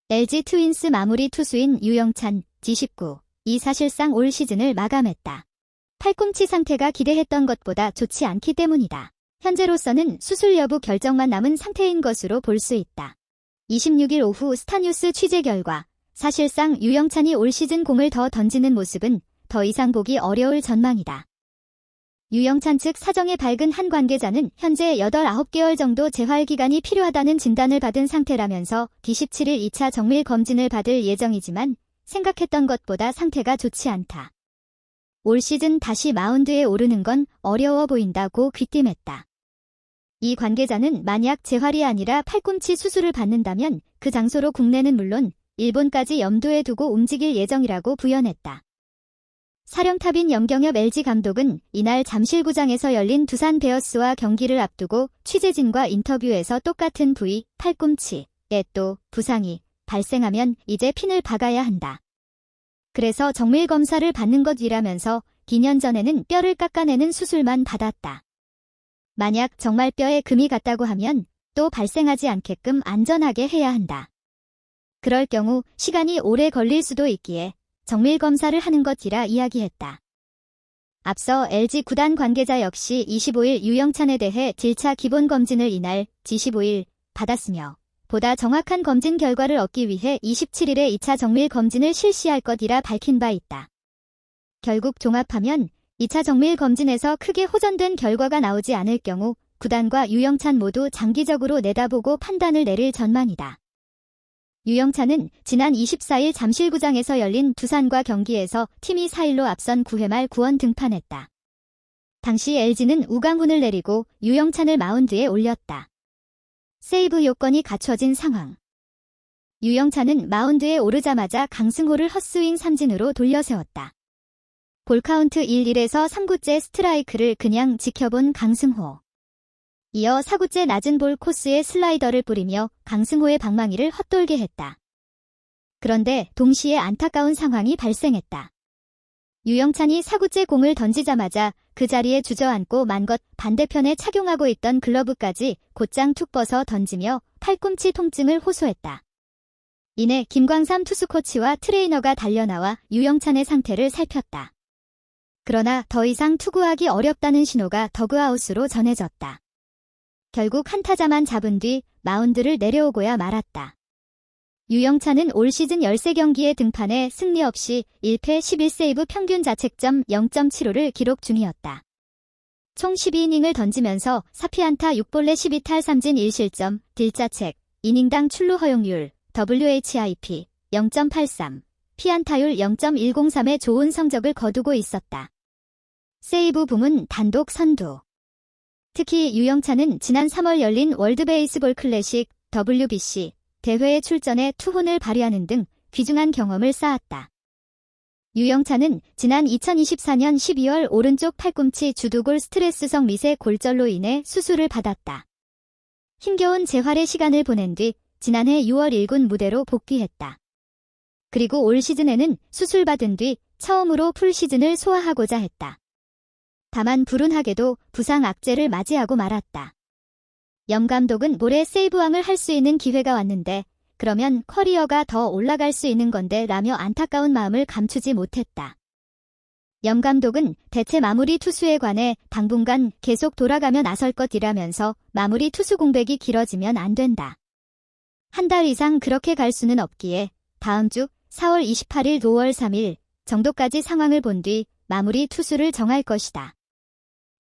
LG 트윈스 마무리 투수인 유영찬, G19. 이 사실상 올 시즌을 마감했다. 팔꿈치 상태가 기대했던 것보다 좋지 않기 때문이다. 현재로서는 수술 여부 결정만 남은 상태인 것으로 볼 수 있다. 26일 오후 스타뉴스 취재 결과, 사실상 유영찬이 올 시즌 공을 더 던지는 모습은 더 이상 보기 어려울 전망이다. 유영찬 측 사정에 밝은 한 관계자는 현재 8-9개월 정도 재활 기간이 필요하다는 진단을 받은 상태라면서 D17일 2차 정밀 검진을 받을 예정이지만 생각했던 것보다 상태가 좋지 않다. 올 시즌 다시 마운드에 오르는 건 어려워 보인다고 귀띔했다. 이 관계자는 만약 재활이 아니라 팔꿈치 수술을 받는다면 그 장소로 국내는 물론 일본까지 염두에 두고 움직일 예정이라고 부연했다. 사령탑인 염경엽 LG 감독은 이날 잠실구장에서 열린 두산 베어스와 경기를 앞두고 취재진과 인터뷰에서 똑같은 부위, 팔꿈치에 또 부상이 발생하면 이제 핀을 박아야 한다. 그래서 정밀 검사를 받는 것이라면서 2년 전에는 뼈를 깎아내는 수술만 받았다. 만약 정말 뼈에 금이 갔다고 하면 또 발생하지 않게끔 안전하게 해야 한다. 그럴 경우 시간이 오래 걸릴 수도 있기에 정밀 검사를 하는 것이라 이야기했다. 앞서 LG 구단 관계자 역시 25일 유영찬에 대해 질차 기본 검진을 이날 G15일 받았으며 보다 정확한 검진 결과를 얻기 위해 27일에 2차 정밀 검진을 실시할 것이라 밝힌 바 있다. 결국 종합하면 2차 정밀 검진에서 크게 호전된 결과가 나오지 않을 경우 구단과 유영찬 모두 장기적으로 내다보고 판단을 내릴 전망이다. 유영찬은 지난 24일 잠실구장에서 열린 두산과 경기에서 팀이 4-1로 앞선 9회 말 구원 등판했다. 당시 LG는 우강훈을 내리고 유영찬을 마운드에 올렸다. 세이브 요건이 갖춰진 상황. 유영찬은 마운드에 오르자마자 강승호를 헛스윙 삼진으로 돌려세웠다. 볼카운트 1-1에서 3구째 스트라이크를 그냥 지켜본 강승호. 이어 4구째 낮은 볼 코스에 슬라이더를 뿌리며 강승호의 방망이를 헛돌게 했다. 그런데 동시에 안타까운 상황이 발생했다. 유영찬이 4구째 공을 던지자마자 그 자리에 주저앉고 만 것 반대편에 착용하고 있던 글러브까지 곧장 툭 벗어 던지며 팔꿈치 통증을 호소했다. 이내 김광삼 투수 코치와 트레이너가 달려나와 유영찬의 상태를 살폈다. 그러나 더 이상 투구하기 어렵다는 신호가 더그아웃으로 전해졌다. 결국 한타자만 잡은 뒤 마운드를 내려오고야 말았다. 유영찬은 올 시즌 13경기에 등판해 승리 없이 1패 11세이브 평균 자책점 0.75를 기록 중이었다. 총 12이닝을 던지면서 4피안타 6볼넷 12탈 3진 1실점, 딜자책, 이닝당 출루 허용률, WHIP 0.83, 피안타율 0.103의 좋은 성적을 거두고 있었다. 세이브 부문 단독 선두. 특히 유영찬은 지난 3월 열린 월드베이스볼 클래식 WBC 대회에 출전해 투혼을 발휘하는 등 귀중한 경험을 쌓았다. 유영찬은 지난 2024년 12월 오른쪽 팔꿈치 주두골 스트레스성 미세 골절로 인해 수술을 받았다. 힘겨운 재활의 시간을 보낸 뒤 지난해 6월 1군 무대로 복귀했다. 그리고 올 시즌에는 수술받은 뒤 처음으로 풀 시즌을 소화하고자 했다. 다만 불운하게도 부상 악재를 맞이하고 말았다. 염 감독은 올해 세이브왕을 할 수 있는 기회가 왔는데 그러면 커리어가 더 올라갈 수 있는 건데 라며 안타까운 마음을 감추지 못했다. 염 감독은 대체 마무리 투수에 관해 당분간 계속 돌아가며 나설 것이라면서 마무리 투수 공백이 길어지면 안 된다. 한 달 이상 그렇게 갈 수는 없기에 다음 주 4월 28일 5월 3일 정도까지 상황을 본 뒤 마무리 투수를 정할 것이다.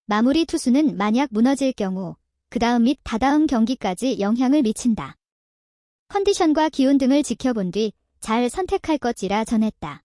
마무리 투수는 만약 무너질 경우 그 다음 및 다다음 경기까지 영향을 미친다. 컨디션과 기운 등을 지켜본 뒤 잘 선택할 것이라 전했다.